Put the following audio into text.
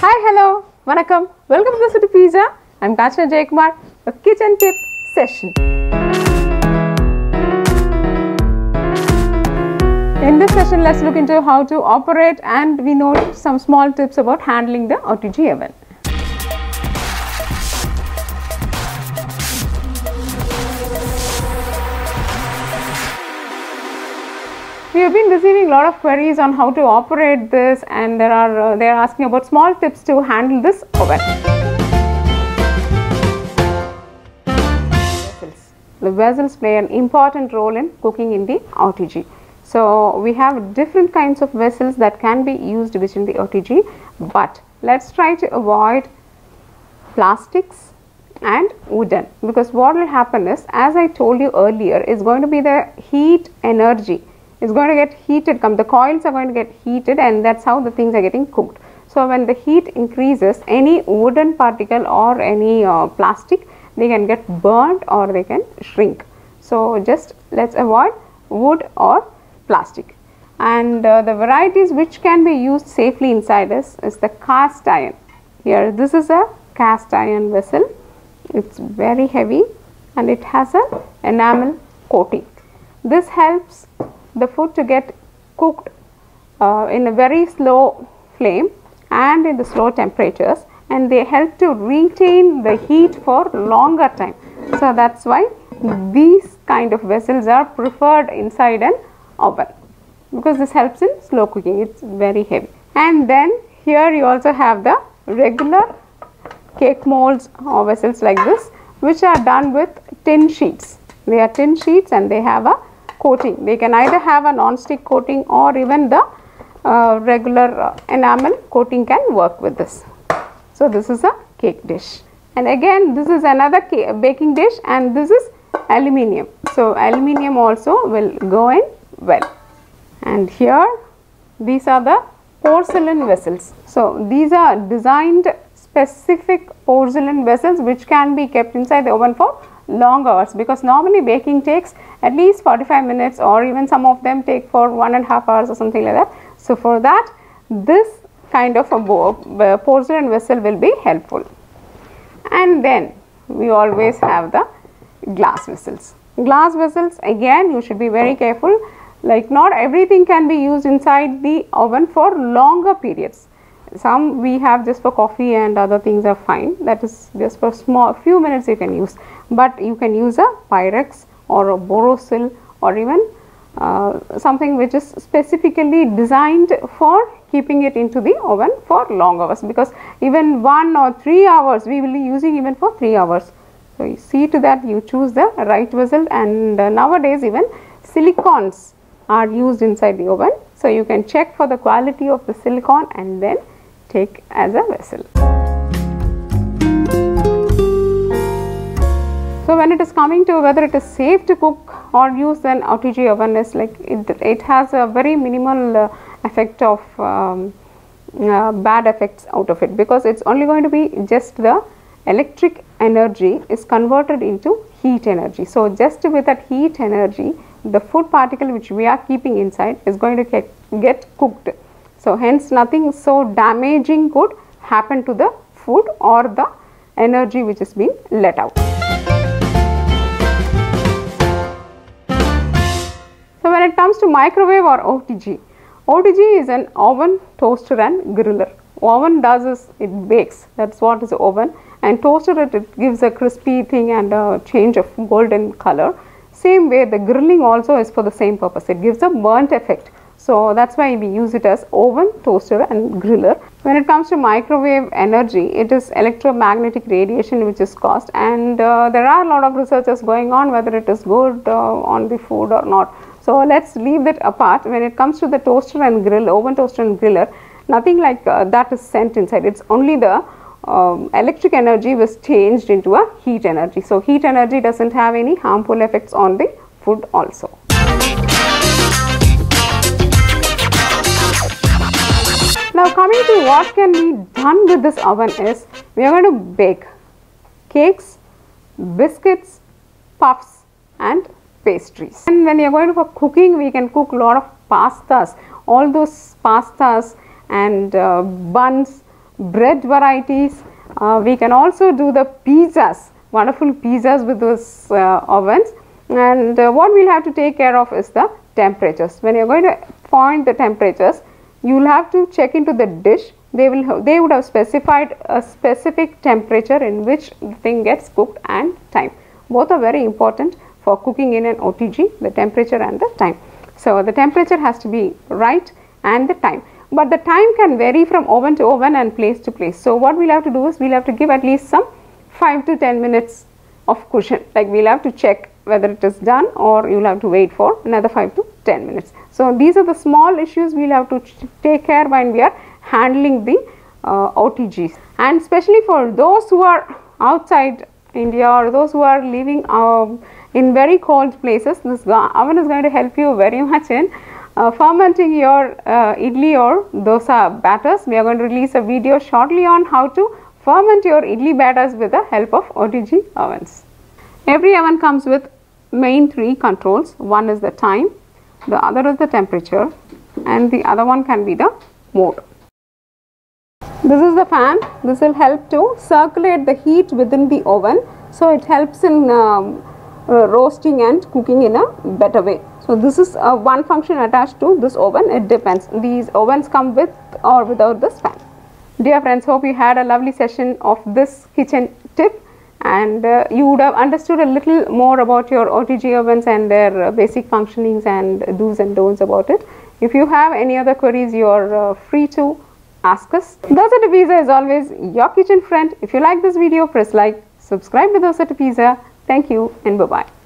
Hi, hello, vanakkam. Welcome to Dosa to Pizza. I'm Kachana Jaykumar, a kitchen tip session. In this session, let's look into how to operate, and we know some small tips about handling the OTG oven. We have been receiving a lot of queries on how to operate this, and they are asking about small tips to handle this oven. The vessels play an important role in cooking in the OTG. So we have different kinds of vessels that can be used within the OTG, but let's try to avoid plastics and wooden, because what will happen is, as I told you earlier, is going to be the heat energy. It's going to get heated, the coils are going to get heated, and that's how the things are getting cooked. So when the heat increases, any wooden particle or any plastic, they can get burnt or they can shrink. So just let's avoid wood or plastic. And the varieties which can be used safely inside this is the cast iron. Here, this is a cast iron vessel. It's very heavy and it has an enamel coating. This helps the food to get cooked in a very slow flame and in the slow temperatures, and they help to retain the heat for longer time. So that's why these kind of vessels are preferred inside an oven, because this helps in slow cooking. It's very heavy. And then here you also have the regular cake molds or vessels like this, which are done with tin sheets. They are tin sheets and they have a coating. They can either have a non-stick coating or even the regular enamel coating can work with this. So this is a cake dish, and again this is another baking dish, and this is aluminium. So aluminium also will go in well. And here these are the porcelain vessels. So these are designed specific porcelain vessels which can be kept inside the oven for long hours, because normally baking takes at least 45 minutes, or even some of them take for 1.5 hours or something like that. So for that, this kind of a porcelain vessel will be helpful. And then we always have the glass vessels. Glass vessels, again, you should be very careful. Like, not everything can be used inside the oven for longer periods. Some we have just for coffee and other things are fine. That is just for few minutes you can use. But you can use a Pyrex or a Borosil, or even something which is specifically designed for keeping it into the oven for long hours, because even 1 or 3 hours we will be using even for 3 hours. So you see to that you choose the right vessel. And nowadays even silicons are used inside the oven, so you can check for the quality of the silicon and then take as a vessel. So when it is coming to whether it is safe to cook or use an OTG oven, is like it has a very minimal effect of bad effects out of it, because it's only going to be just the electric energy is converted into heat energy. So just with that heat energy, the food particle which we are keeping inside is going to get cooked. So hence nothing so damaging could happen to the food or the energy which is being let out. So when it comes to microwave or OTG, OTG is an oven, toaster and griller. Oven does is it bakes, that's what is the oven, and toaster it gives a crispy thing and a change of golden color. Same way the grilling also is for the same purpose, it gives a burnt effect. So that's why we use it as oven, toaster and griller. When it comes to microwave energy, it is electromagnetic radiation which is caused, and there are a lot of researches going on whether it is good on the food or not. So let's leave that apart. When it comes to the toaster and grill, oven, toaster and griller, nothing like that is sent inside. It's only the electric energy was changed into a heat energy. So heat energy doesn't have any harmful effects on the food also. Now coming to what can be done with this oven is, we are going to bake cakes, biscuits, puffs and pastries. And when you are going for cooking, we can cook a lot of pastas. All those pastas and buns, bread varieties. We can also do the pizzas, wonderful pizzas with those ovens. And what we'll have to take care of is the temperatures. When you're going to point the temperatures, you'll have to check into the dish. They would have specified a specific temperature in which the thing gets cooked and time. Both are very important for cooking in an OTG, the temperature and the time. So the temperature has to be right and the time. But the time can vary from oven to oven and place to place. So what we'll have to do is we'll have to give at least some 5 to 10 minutes of cushion. Like we'll have to check whether it is done, or you'll have to wait for another 5 to 10 minutes. So these are the small issues we'll have to take care when we are handling the OTGs. And especially for those who are outside India or those who are living in very cold places, this oven is going to help you very much in fermenting your idli or dosa batters. We are going to release a video shortly on how to ferment your idli batters with the help of OTG ovens. Every oven comes with main 3 controls. One is the time, the other is the temperature, and the other one can be the mode. This is the fan. This will help to circulate the heat within the oven, so it helps in roasting and cooking in a better way. So this is one function attached to this oven. It depends. These ovens come with or without this fan. Dear friends, hope you had a lovely session of this kitchen tip, and you would have understood a little more about your OTG ovens and their basic functionings and do's and don'ts about it. If you have any other queries, you are free to ask us. Dosa to Pizza is always your kitchen friend. If you like this video, press like, subscribe to Dosa to Pizza. Thank you and bye-bye.